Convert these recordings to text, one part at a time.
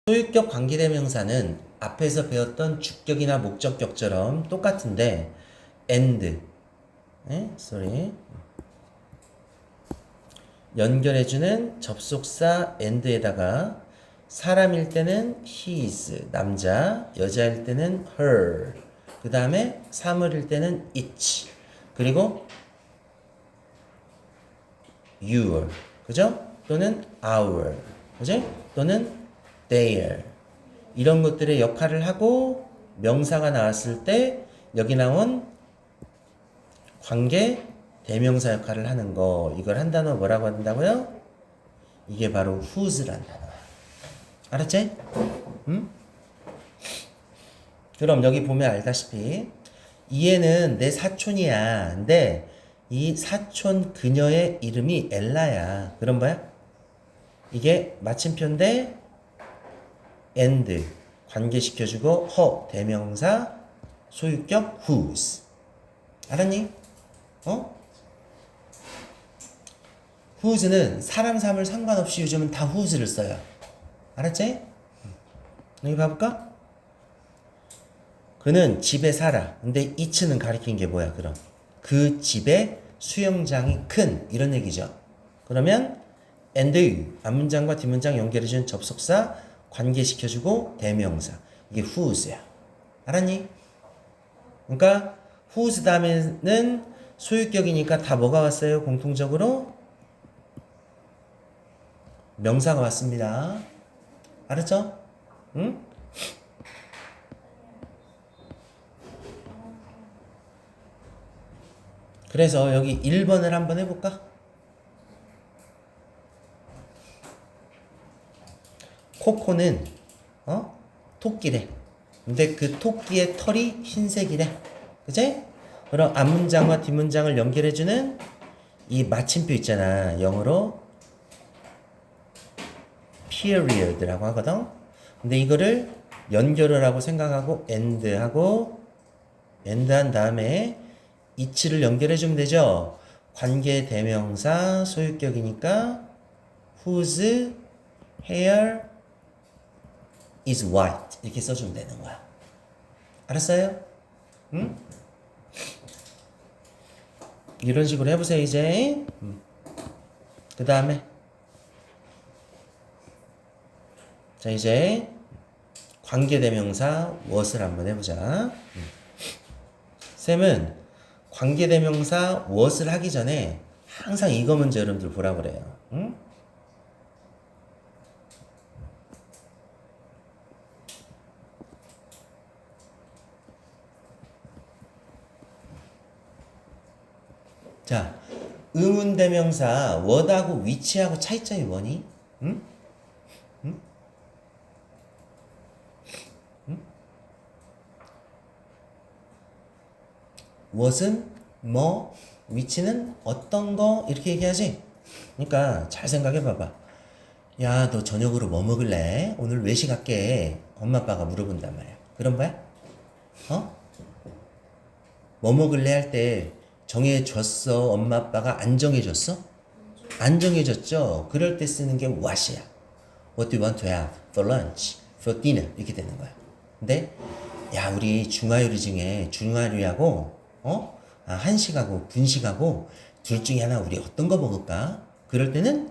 소유격 관계대명사는 앞에서 배웠던 주격이나 목적격처럼 똑같은데 and 연결해주는 접속사 and에다가 사람일 때는 his, 남자, 여자일 때는 her, 그 다음에 사물일 때는 it, 그리고 your, 그죠? 또는 our, 그죠? 또는 their, 이런 것들의 역할을 하고 명사가 나왔을 때 여기 나온 관계 대명사 역할을 하는 거, 이걸 한 단어 뭐라고 한다고요? 이게 바로 whose란 단어야. 알았지? 응? 그럼 여기 보면 알다시피 이 애는 내 사촌이야. 근데 이 사촌 그녀의 이름이 엘라야. 그럼 뭐야? 이게 마침표인데 and 관계시켜주고 her 대명사 소유격 whose. 알았니? whose는 사람 사물 상관없이 요즘은 다 whose를 써요. 알았지? 여기 봐볼까? 그는 집에 살아. 근데 it는 가리킨 게 뭐야 그럼? 그 집에 수영장이 큰, 이런 얘기죠. 그러면 and 앞문장과 뒷문장 연결해주는 접속사 관계시켜주고 대명사, 이게 whose야. 알았니? 그러니까 whose 다음에는 소유격이니까 다 뭐가 왔어요? 공통적으로 명사가 왔습니다. 알았죠? 응? 그래서 여기 1번을 한번 해볼까? 코코는 토끼래. 근데 그 토끼의 털이 흰색이래. 그치? 그럼 앞문장과 뒷문장을 연결해주는 이 마침표 있잖아. 영어로 period라고 하거든. 근데 이거를 연결을 하고 생각하고 and 한 다음에 it를 연결해주면 되죠. 관계 대명사 소유격이니까 whose hair is white 이렇게 써주면 되는 거야. 알았어요? 응? 이런 식으로 해보세요 이제. 그 다음에 자 이제 관계대명사 what을 한번 해보자. 쌤은 관계대명사 what을 하기 전에 항상 이거 문제 여러분들 보라 그래요. 응? 자, 의문대명사 what하고 which하고 차이점이 뭐니? 응? 응? 응? what은 뭐, which는 어떤 거 이렇게 얘기하지? 그러니까 잘 생각해 봐봐. 야, 너 저녁으로 뭐 먹을래? 오늘 외식할게. 엄마 아빠가 물어본단 말이야. 그런 거야? 뭐 먹을래 할 때 정해줬어? 엄마 아빠가 안 정해줬어? 안 정해줬죠? 그럴 때 쓰는 게 what이야. What do you want to have for lunch, for dinner? 이렇게 되는 거야. 근데 야, 우리 중화요리 중에 중화요리하고 한식하고 분식하고 둘 중에 하나 우리 어떤 거 먹을까? 그럴 때는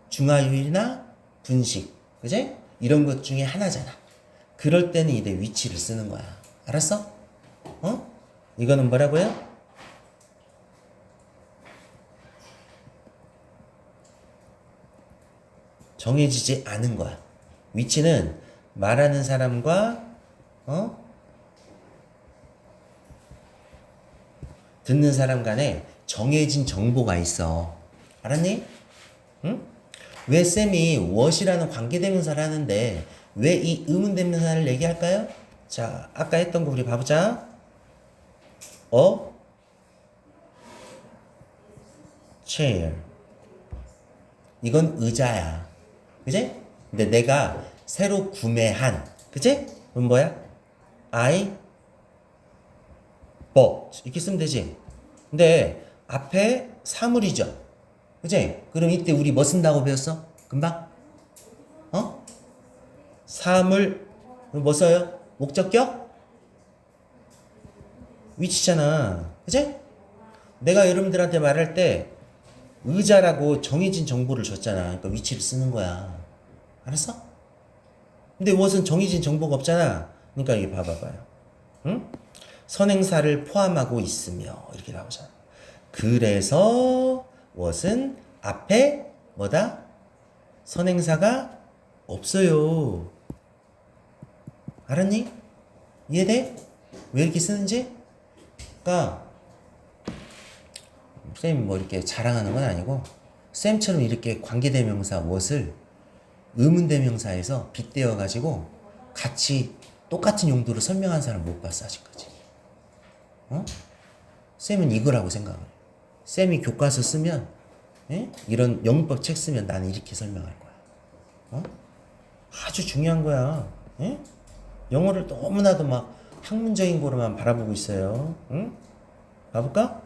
중화요리나 분식, 그지? 이런 것 중에 하나잖아. 그럴 때는 이제 위치를 쓰는 거야. 알았어? 이거는 뭐라고요? 정해지지 않은 거야. 위치는 말하는 사람과 듣는 사람 간에 정해진 정보가 있어. 알았니? 응? 왜 쌤이 what이라는 관계대명사를 하는데 왜 이 의문대명사를 얘기할까요? 자, 아까 했던 거 우리 봐보자. chair. 이건 의자야. 그지? 근데 내가 새로 구매한, 그지? 그럼 뭐야? I bought. 이렇게 쓰면 되지. 근데 앞에 사물이죠. 그지? 그럼 이때 우리 뭐 쓴다고 배웠어? 금방? 사물 뭐 써요? 목적격? 위치잖아. 그치? 내가 여러분들한테 말할 때 의자라고 정해진 정보를 줬잖아. 그러니까 위치를 쓰는 거야. 알았어? 근데 무엇은 정해진 정보가 없잖아. 그러니까 이게 봐봐봐요. 응? 선행사를 포함하고 있으며 이렇게 나오잖아. 그래서 무엇은 앞에 뭐다? 선행사가 없어요. 알았니? 이해돼? 왜 이렇게 쓰는지? 그러니까 쌤이 뭐 이렇게 자랑하는 건 아니고 쌤처럼 이렇게 관계대명사 무엇을 의문대명사에서 빗대어 가지고 같이 똑같은 용도로 설명한 사람 못 봤어 아직까지. 어? 쌤은 이거라고 생각을 해. 쌤이 교과서 쓰면 이런 영문법 책 쓰면 나는 이렇게 설명할 거야. 어? 아주 중요한 거야. 영어를 너무나도 막 학문적인 거로만 바라보고 있어요. 응? 봐볼까?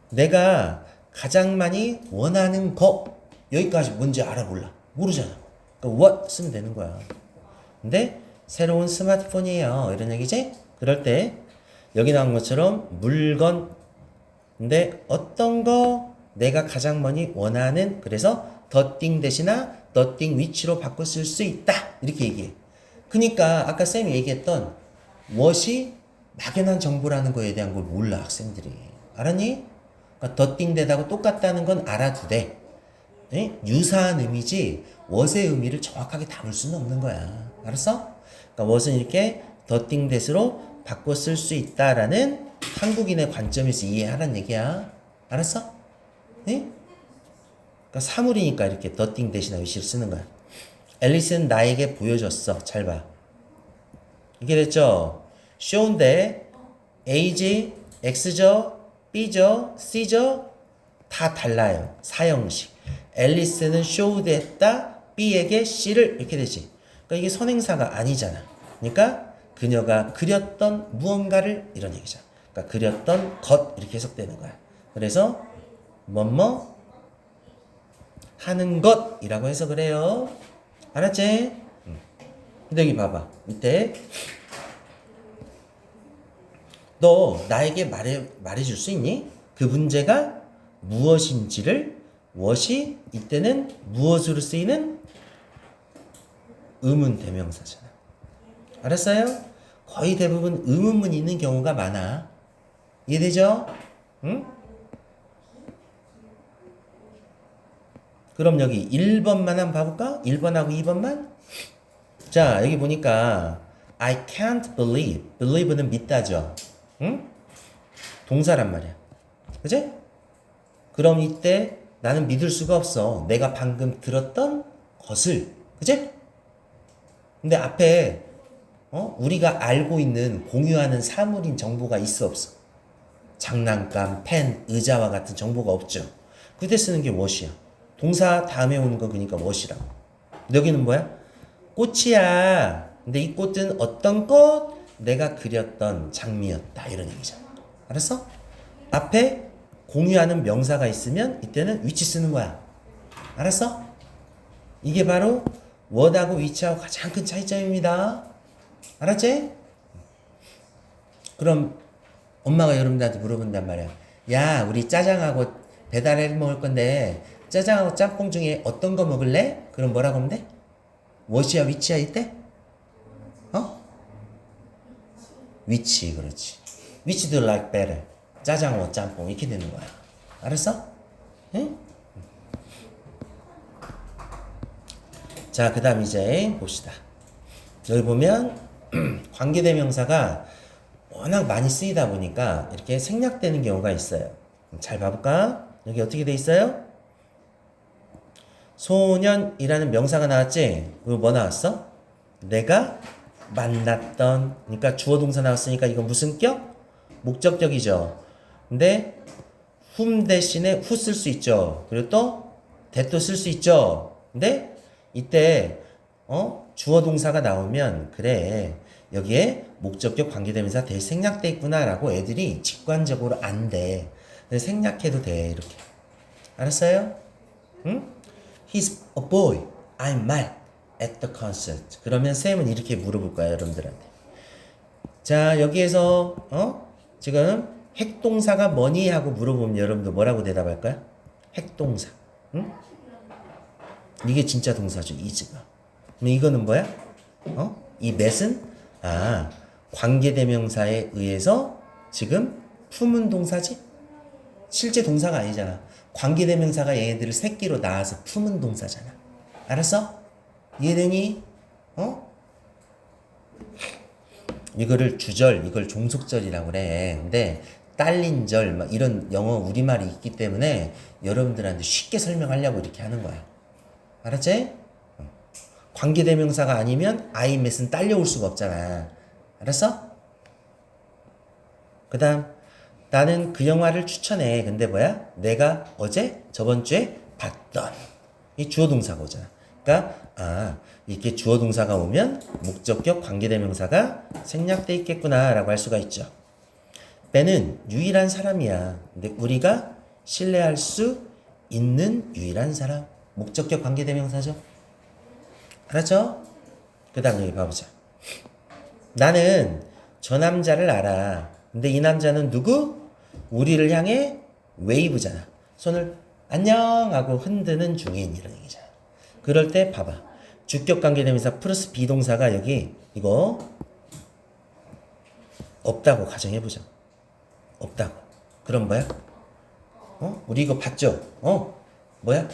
내가 가장 많이 원하는 거 여기까지 뭔지 알아볼라. 모르잖아. 그러니까 what 쓰면 되는 거야. 근데 새로운 스마트폰이에요. 이런 얘기지? 그럴 때 여기 나온 것처럼 물건 근데 어떤 거 내가 가장 많이 원하는 그래서 the thing 대신에 the thing which로 바꿔 쓸 수 있다. 이렇게 얘기해. 그러니까 아까 쌤이 얘기했던 what이 막연한 정보라는 거에 대한 걸 몰라 학생들이. 알았니? 그러니까 the thing 대다고 똑같다는 건 알아도 돼. 유사한 의미지 what의 의미를 정확하게 담을 수는 없는 거야. 알았어? 그러니까 what은 이렇게 the thing 대수로 바꿔 쓸 수 있다라는 한국인의 관점에서 이해하라는 얘기야. 알았어? 네? 그러니까 사물이니까 이렇게 the thing 대신에 위치를 쓰는 거야. 앨리스는 나에게 보여줬어. 잘 봐. 이게 됐죠? show인데 A지, X죠, B죠, C죠 다 달라요. 사형식. 앨리스는 showed 했다. B에게 C를 이렇게 되지. 그러니까 이게 선행사가 아니잖아. 그러니까 그녀가 그렸던 무언가를 이런 얘기잖아. 그러니까 그렸던 것 이렇게 해석되는 거야. 그래서 뭐뭐 하는 것이라고 해석을 해요. 알았지? 근데 여기 봐봐. 밑에 너 나에게 말해줄 수 있니? 그 문제가 무엇인지를 무엇이 이때는 무엇으로 쓰이는 의문 대명사잖아. 알았어요? 거의 대부분 의문문이 있는 경우가 많아. 이해되죠? 응? 그럼 여기 1번만 한번 봐볼까? 1번하고 2번만? 자, 여기 보니까 I can't believe. believe는 믿다죠. 응? 동사란 말이야. 그치? 그럼 이때 나는 믿을 수가 없어. 내가 방금 들었던 것을. 그치? 근데 앞에 우리가 알고 있는 공유하는 사물인 정보가 있어 없어? 장난감, 펜, 의자와 같은 정보가 없죠. 그때 쓰는 게 what이야. 동사 다음에 오는 거 그러니까 what이라고. 여기는 뭐야? 꽃이야. 근데 이 꽃은 어떤 꽃? 내가 그렸던 장미였다. 이런 얘기잖아. 알았어? 앞에 공유하는 명사가 있으면 이때는 위치 쓰는 거야. 알았어? 이게 바로 what하고 위치하고 가장 큰 차이점입니다. 알았지? 그럼 엄마가 여러분들한테 물어본단 말이야. 야, 우리 짜장하고 배달해 먹을 건데 짜장하고 짬뽕 중에 어떤 거 먹을래? 그럼 뭐라고 하면 돼? what이야 위치야 이때? 위치. 그렇지. Which do you like better? 짜장하고 짬뽕 이렇게 되는 거야. 알았어? 응? 자, 그 다음 이제 봅시다. 여기 보면 관계대명사가 워낙 많이 쓰이다 보니까 이렇게 생략되는 경우가 있어요. 잘 봐볼까? 여기 어떻게 돼 있어요? 소년이라는 명사가 나왔지? 그리고 뭐 나왔어? 내가 만났던. 그러니까 주어 동사 나왔으니까 이건 무슨 격? 목적격이죠. 근데 whom 대신에 who 쓸 수 있죠. 그리고 또 that도 쓸 수 있죠. 근데 이때 주어 동사가 나오면 그래 여기에 목적격 관계대명사 대 생략돼 있구나라고 애들이 직관적으로 안 돼. 생략해도 돼 이렇게. 알았어요? 응? He's a boy. I'm Matt. at the concert. 그러면 쌤은 이렇게 물어볼 거야, 여러분들한테. 자, 여기에서 지금 핵동사가 뭐니? 하고 물어보면 여러분들 뭐라고 대답할까요? 핵동사. 응? 이게 진짜 동사죠, is가. 그럼 이거는 뭐야? 이 that은 관계대명사에 의해서 지금 품은 동사지? 실제 동사가 아니잖아. 관계대명사가 얘네들을 새끼로 낳아서 품은 동사잖아. 알았어? 이해되니? 이거를 주절, 이걸 종속절이라고 그래. 근데 딸린 절, 막 이런 영어 우리말이 있기 때문에 여러분들한테 쉽게 설명하려고 이렇게 하는 거야. 알았지? 관계대명사가 아니면 I met은 딸려올 수가 없잖아. 알았어? 그 다음, 나는 그 영화를 추천해. 근데 뭐야? 내가 어제? 저번 주에 봤던. 이 주어 동사가 오잖아. 그러니까, 이렇게 주어 동사가 오면 목적격 관계대명사가 생략돼 있겠구나 라고 할 수가 있죠. 배는 유일한 사람이야. 근데 우리가 신뢰할 수 있는 유일한 사람. 목적격 관계대명사죠. 알았죠? 그 다음 여기 봐보자. 나는 저 남자를 알아. 근데 이 남자는 누구? 우리를 향해 웨이브잖아. 손을 안녕 하고 흔드는 중인 이런 얘기잖아. 그럴 때 봐봐. 주격 관계대명사 플러스 비동사가 여기 이거 없다고 가정해보자. 없다고. 그럼 뭐야? 우리 이거 봤죠? 뭐야?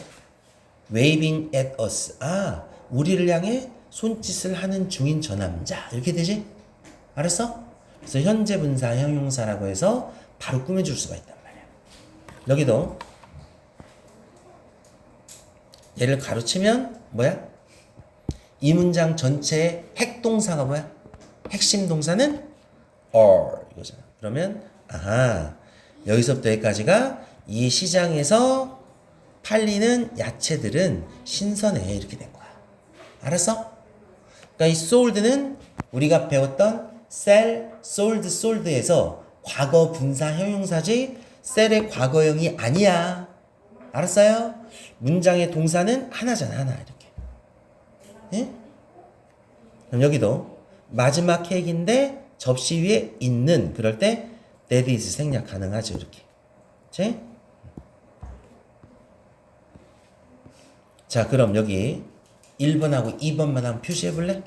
waving at us. 우리를 향해 손짓을 하는 중인 저 남자. 이렇게 되지? 알았어? 그래서 현재 분사 형용사라고 해서 바로 꾸며줄 수가 있단 말이야. 여기도 얘를 가로치면 뭐야? 이 문장 전체의 핵동사가 뭐야? 핵심 동사는 are 이거잖아. 그러면 여기서부터 여기까지가 이 시장에서 팔리는 야채들은 신선해 이렇게 된 거야. 알았어? 그러니까 이 sold는 우리가 배웠던 sell, sold, sold에서 과거 분사 형용사지 sell의 과거형이 아니야. 알았어요? 문장의 동사는 하나잖아, 하나 이렇게. 예? 그럼 여기도 마지막 케이크인데 접시 위에 있는 그럴 때 that is 생략 가능하죠 이렇게. 그치? 자, 그럼 여기 1번하고 2번만 한번 표시해 볼래?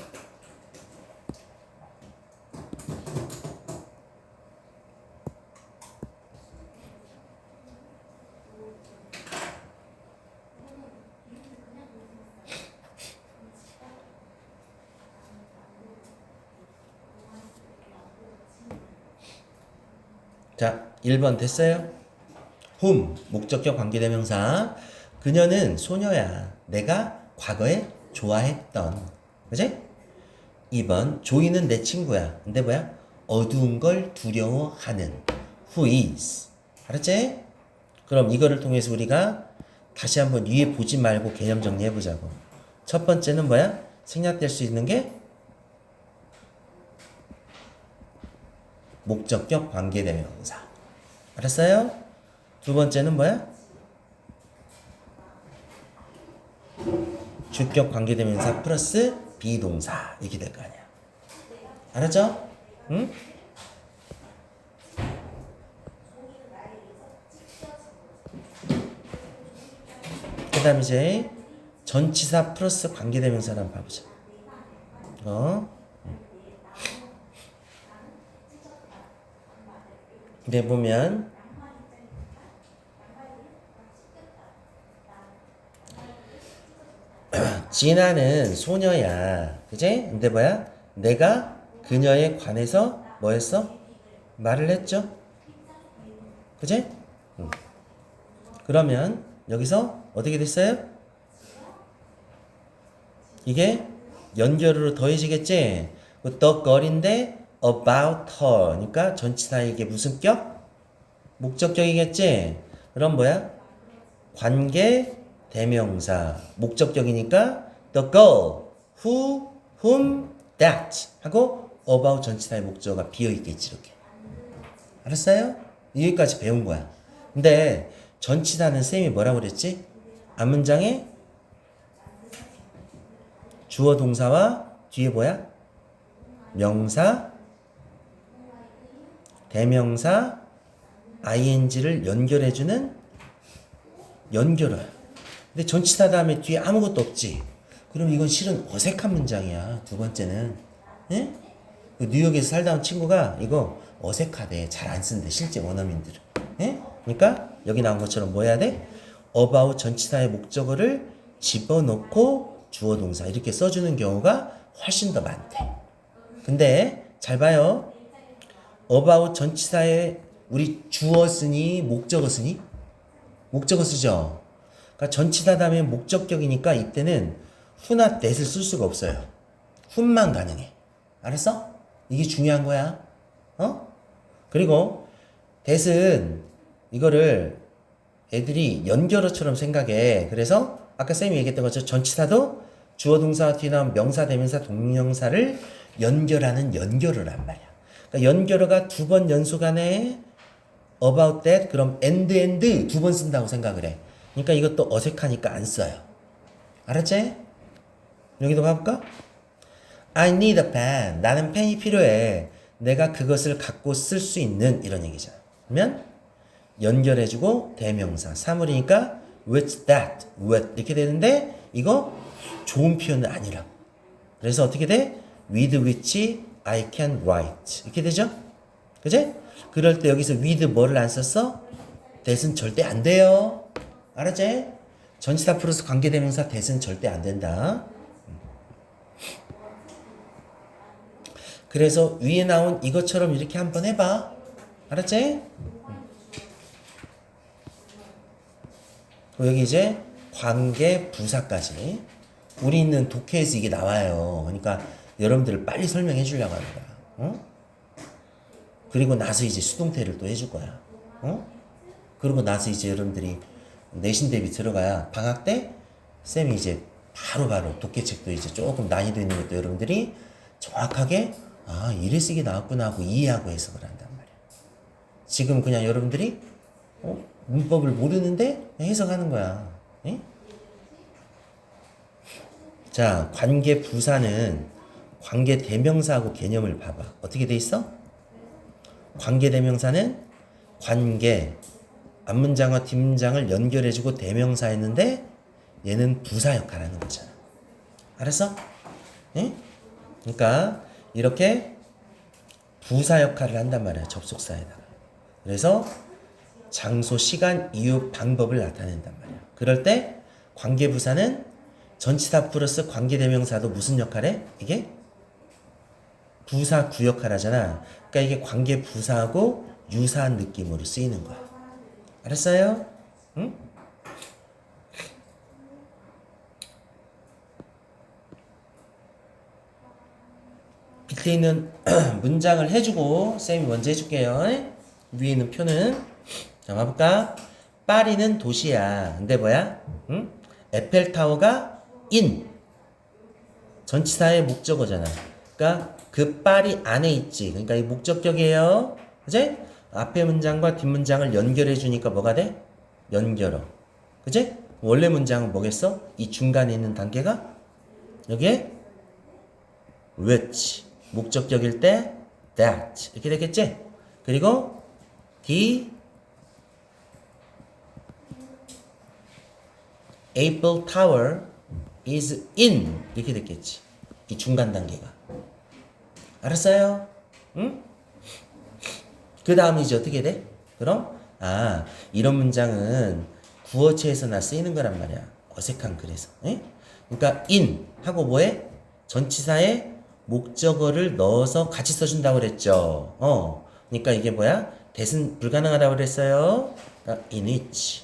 자, 1번 됐어요? whom, 목적격 관계대명사. 그녀는 소녀야. 내가 과거에 좋아했던. 그치? 2번, 조이는 내 친구야. 근데 뭐야? 어두운 걸 두려워하는. who is. 알았지? 그럼 이거를 통해서 우리가 다시 한번 위에 보지 말고 개념 정리해보자고. 첫 번째는 뭐야? 생략될 수 있는 게 목적격 관계대명사. 알았어요? 두 번째는 뭐야? 주격 관계대명사 플러스 비동사. 이렇게 될 거 아니야. 알았죠? 응? 그 다음 이제 전치사 플러스 관계대명사를 한번 봐보자. 근데 보면 진아는 소녀야. 그지? 근데 뭐야? 내가 그녀에 관해서 뭐 했어? 말을 했죠? 그지? 그러면 여기서 어떻게 됐어요? 이게 연결으로 더해지겠지? the girl인데 about her. 그러니까 전치사에 이게 무슨 격? 목적격이겠지? 그럼 뭐야? 관계 대명사. 목적격이니까 the girl, who, whom, that 하고 about 전치사의 목적어가 비어있겠지 이렇게. 알았어요? 여기까지 배운 거야. 근데 전치사는 쌤이 뭐라고 그랬지? 앞문장에 주어 동사와 뒤에 뭐야? 명사, 대명사, ing를 연결해주는 연결어야. 근데 전치사 다음에 뒤에 아무것도 없지. 그럼 이건 실은 어색한 문장이야. 두 번째는. 예? 그 뉴욕에서 살다 온 친구가 이거 어색하대. 잘 안 쓴대. 실제 원어민들은. 예? 그러니까 여기 나온 것처럼 뭐 해야 돼? about 전치사의 목적어를 집어넣고 주어 동사 이렇게 써주는 경우가 훨씬 더 많대. 근데 잘 봐요. about 전치사에 우리 주어 쓰니 목적어 쓰니? 목적어 쓰죠. 그러니까 전치사 다음에 목적격이니까 이때는 who나 that을 쓸 수가 없어요. who만 가능해. 알았어? 이게 중요한 거야. 어? 그리고 that은 이거를 애들이 연결어처럼 생각해. 그래서 아까 쌤이 얘기했던 것처럼 전치사도 주어 동사와 뒤에 나온 명사, 대명사, 동명사를 연결하는 연결어란 말이야. 그러니까 연결어가 두 번 연속하네. about that 그럼 and 두 번 쓴다고 생각을 해. 그러니까 이것도 어색하니까 안 써요. 알았지? 여기도 봐볼까? I need a pen. 나는 펜이 필요해. 내가 그것을 갖고 쓸 수 있는 이런 얘기잖아. 그러면 연결해주고 대명사 사물이니까 with that, with 이렇게 되는데 이거 좋은 표현은 아니라고. 그래서 어떻게 돼? with which I can write 이렇게 되죠? 그지? 그럴 때 여기서 with 뭐를 안 썼어? that은 절대 안 돼요. 알았지? 전치사 플러스 관계대명사 that은 절대 안 된다. 그래서 위에 나온 이것처럼 이렇게 한번 해봐. 알았지? 여기 이제 관계 부사까지 우리 있는 독해에서 이게 나와요. 그러니까 여러분들을 빨리 설명해 주려고 하는 거야. 어? 그리고 나서 이제 수동태를 또 해줄 거야. 어? 그리고 나서 이제 여러분들이 내신 대비 들어가야 방학 때 쌤이 이제 바로바로 독해책도 이제 조금 난이도 있는 것도 여러분들이 정확하게 아 이래 쓰기 나왔구나 하고 이해하고 해석을 한단 말이야. 지금 그냥 여러분들이 문법을 모르는데 해석하는 거야. 에? 자, 관계 부사는 관계 대명사하고 개념을 봐봐. 어떻게 돼 있어? 관계 대명사는 관계 앞문장과 뒷문장을 연결해주고 대명사 했는데 얘는 부사 역할을 하는 거잖아. 알았어? 에? 그러니까 이렇게 부사 역할을 한단 말이야. 접속사에다가. 그래서 장소, 시간, 이유, 방법을 나타낸단 말이야. 그럴 때 관계부사는 전치사 플러스 관계대명사도 무슨 역할해? 이게 부사 구역할 하잖아. 그러니까 이게 관계부사하고 유사한 느낌으로 쓰이는 거야. 알았어요? 응? 밑에 있는 문장을 해주고 쌤이 먼저 해줄게요. 위에 있는 표는 자 봐볼까? 파리는 도시야. 근데 뭐야? 응? 에펠타워가 in 전치사의 목적어잖아. 그러니까 그 파리 안에 있지. 그러니까 이 목적격이에요. 그치? 앞에 문장과 뒷문장을 연결해 주니까 뭐가 돼? 연결어. 그치? 원래 문장은 뭐겠어? 이 중간에 있는 단계가 여기에 which 목적격일 때 that 이렇게 되겠지? 그리고 the Eiffel Tower is in 이렇게 됐겠지. 이 중간 단계가. 알았어요? 응? 그 다음에 이제 어떻게 돼? 그럼 이런 문장은 구어체에서나 쓰이는 거란 말이야. 어색한 그래서. 에? 그러니까 in 하고 뭐해? 전치사에 목적어를 넣어서 같이 써준다고 그랬죠. 그러니까 이게 뭐야? that은 불가능하다고 그랬어요. 그러니까 in which.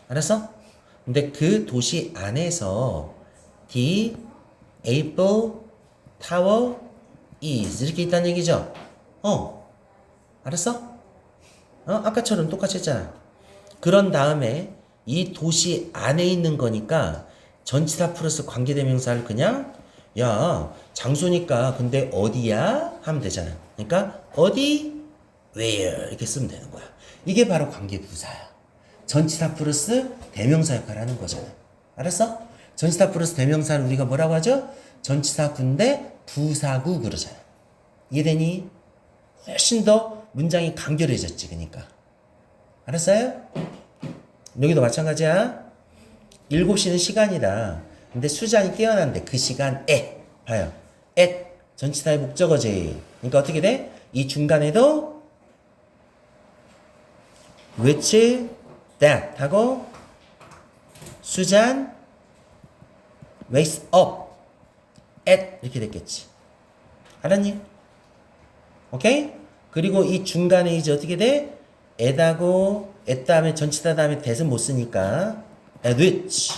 알았어? 근데 그 도시 안에서 the Eiffel Tower is 이렇게 있다는 얘기죠. 알았어? 아까처럼 똑같이 했잖아. 그런 다음에 이 도시 안에 있는 거니까 전치사 플러스 관계대명사를 그냥 야 장소니까 근데 어디야? 하면 되잖아. 그러니까 어디? where 이렇게 쓰면 되는 거야. 이게 바로 관계부사야. 전치사 플러스 대명사 역할을 하는 거잖아. 알았어? 전치사 플러스 대명사를 우리가 뭐라고 하죠? 전치사 군데 부사구 그러잖아. 이해되니? 훨씬 더 문장이 간결해졌지. 그러니까 알았어요? 여기도 마찬가지야. 7시는 시간이다. 근데 수잔이 깨어난대. 그 시간에. 봐요. at 전치사의 목적어지. 그러니까 어떻게 돼? 이 중간에도 which, that 하고 수잔 wakes up at 이렇게 됐겠지. 알았니? 오케이? 그리고 이 중간에 이제 어떻게 돼? at하고 at 다음에 전치사 다음에 that은 못 쓰니까 at which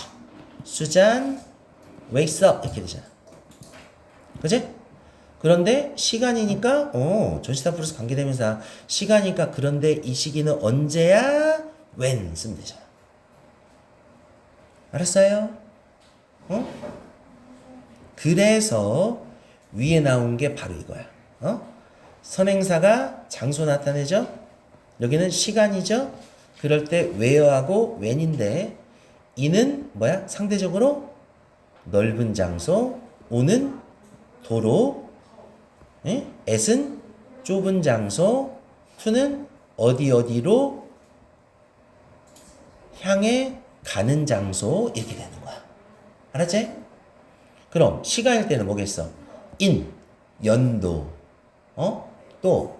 수잔 wakes up 이렇게 되잖아. 그치? 그런데 시간이니까 전치사 플러스 관계대명사 시간이니까 그런데 이 시기는 언제야? when 쓰면 되잖아. 알았어요? 그래서 위에 나온 게 바로 이거야. 선행사가 장소 나타내죠? 여기는 시간이죠? 그럴 때 where하고 when인데 이는 뭐야? 상대적으로 넓은 장소, 오는 도로, at은 좁은 장소, to는 어디로 향해 가는 장소 이렇게 되는 거야. 알았지? 그럼 시간일 때는 뭐겠어? in, 연도, 또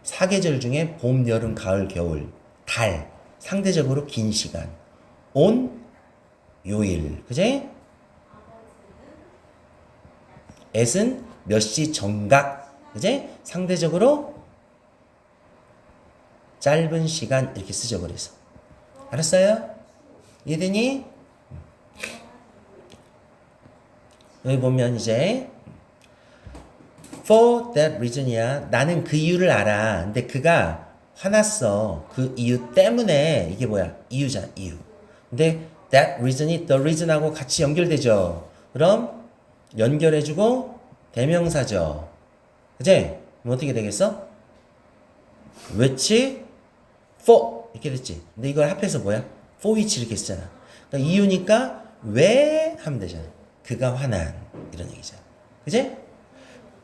사계절 중에 봄, 여름, 가을, 겨울, 달, 상대적으로 긴 시간, on, 요일, 그지? at은 몇 시 정각, 그지? 상대적으로 짧은 시간 이렇게 쓰죠. 그래서 알았어요? 이해되니? 여기 보면 이제 for that reason이야. 나는 그 이유를 알아. 근데 그가 화났어. 그 이유 때문에 이게 뭐야? 이유잖아. 이유. 근데 that reason이 the reason하고 같이 연결되죠. 그럼 연결해주고 대명사죠. 그치? 그럼 어떻게 되겠어? which for 이렇게 됐지. 근데 이걸 합해서 뭐야? for which 이렇게 쓰잖아. 그러니까 이유니까 왜 하면 되잖아. 그가 화난 이런 얘기잖아. 그치?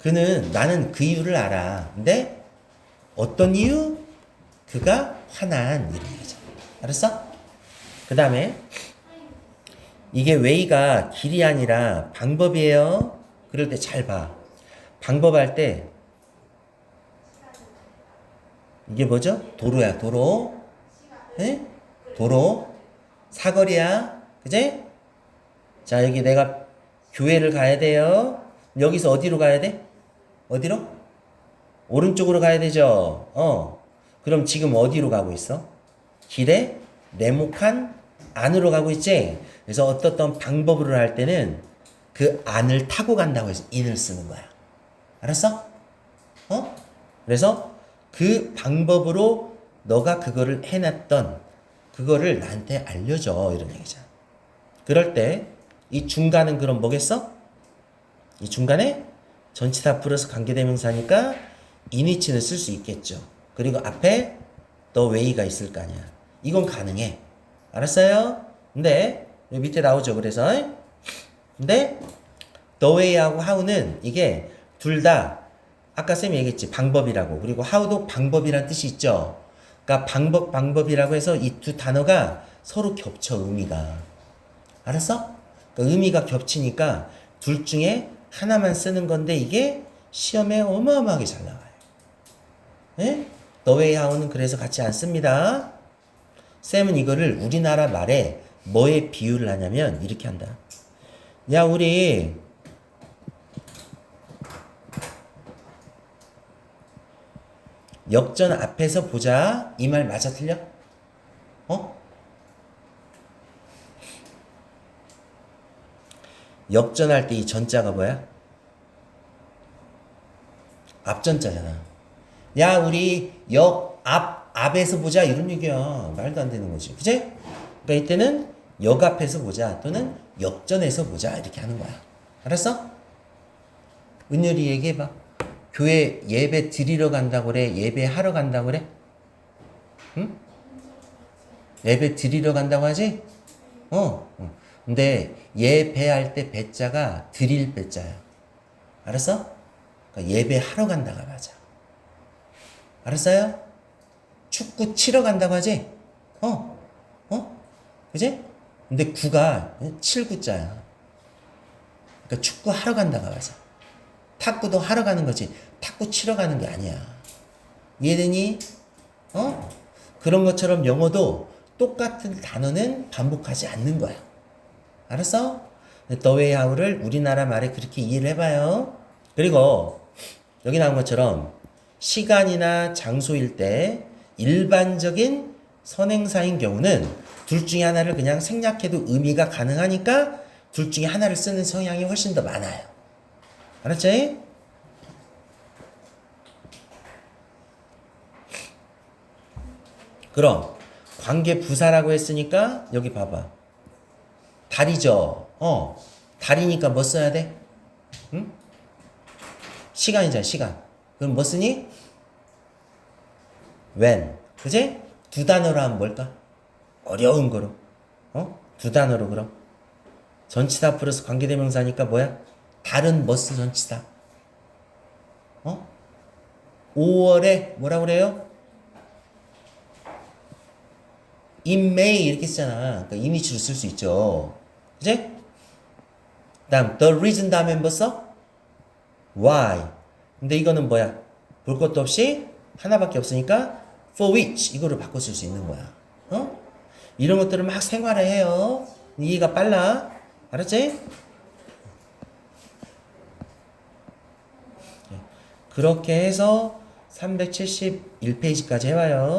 그는 나는 그 이유를 알아. 근데 어떤 이유? 그가 화난 이런 얘기잖아. 알았어? 그 다음에 이게 way가 길이 아니라 방법이에요. 그럴 때 잘 봐. 방법할 때 이게 뭐죠? 도로야. 도로. 에? 도로. 사거리야. 그지? 자, 여기 내가 교회를 가야 돼요. 여기서 어디로 가야 돼? 어디로? 오른쪽으로 가야 되죠. 그럼 지금 어디로 가고 있어? 길에 네모칸 안으로 가고 있지? 그래서 어떤 방법으로 할 때는 그 안을 타고 간다고 해서 in을 쓰는 거야. 알았어? 그래서 그 방법으로 너가 그거를 해놨던 그거를 나한테 알려줘. 이런 얘기잖아. 그럴 때 이 중간은 그럼 뭐겠어? 이 중간에 전치사 플러스 관계대명사니까 in위치는 쓸 수 있겠죠. 그리고 앞에 the way가 있을 거 아니야. 이건 가능해. 알았어요? 근데 여기 밑에 나오죠. 그래서 근데 the way하고 how는 이게 둘 다 아까 쌤이 얘기했지. 방법이라고. 그리고 how도 방법이란 뜻이 있죠. 그러니까 방법이라고 해서 이 두 단어가 서로 겹쳐 의미가. 알았어? 그러니까 의미가 겹치니까 둘 중에 하나만 쓰는 건데 이게 시험에 어마어마하게 잘 나와요. 예? the way how는 그래서 같이 안 씁니다. 쌤은 이거를 우리나라 말에 뭐에 비유를 하냐면 이렇게 한다. 야, 우리 역전 앞에서 보자. 이 말 맞아 틀려? 역전할 때 이 전자가 뭐야? 앞전자잖아. 야, 우리 앞에서 보자. 이런 얘기야. 말도 안 되는 거지. 그치? 그러니까 이때는 역 앞에서 보자. 또는 역전에서 보자. 이렇게 하는 거야. 알았어? 은율이 얘기해봐. 교회 예배 드리러 간다고 그래? 예배하러 간다고 그래? 응? 예배 드리러 간다고 하지? 근데 예배할 때 배자가 드릴 배자야. 알았어? 그러니까 예배하러 간다가 맞아. 알았어요? 축구 치러 간다고 하지? 그지? 근데 구가 7구자야. 그러니까 축구 하러 간다가 맞아. 탁구도 하러 가는 거지. 탁구 치러 가는 게 아니야. 이해되니? 그런 것처럼 영어도 똑같은 단어는 반복하지 않는 거야. 알았어? The way how를 우리나라 말에 그렇게 이해를 해봐요. 그리고 여기 나온 것처럼 시간이나 장소일 때 일반적인 선행사인 경우는 둘 중에 하나를 그냥 생략해도 의미가 가능하니까 둘 중에 하나를 쓰는 성향이 훨씬 더 많아요. 알았지? 그럼 관계 부사라고 했으니까 여기 봐봐. 달이죠. 달이니까 뭐 써야 돼? 응? 시간이잖아, 시간. 그럼 뭐 쓰니? when. 그지? 두 단어로 하면 뭘까? 어려운 거로. 두 단어로 그럼. 전치사 플러스 관계대명사니까 뭐야? 달은 뭐스 전치사. 5월에 뭐라 그래요? in May 이렇게 쓰잖아. 그러니까 이니치로 쓸 수 있죠. 그지? 다음 the reason 다음에 뭐 써? why. 근데 이거는 뭐야? 볼 것도 없이 하나밖에 없으니까 for which 이거를 바꿔 쓸 수 있는 거야. 이런 것들을 막 생활을 해요. 이해가 빨라. 알았지? 그렇게 해서 371페이지까지 해봐요.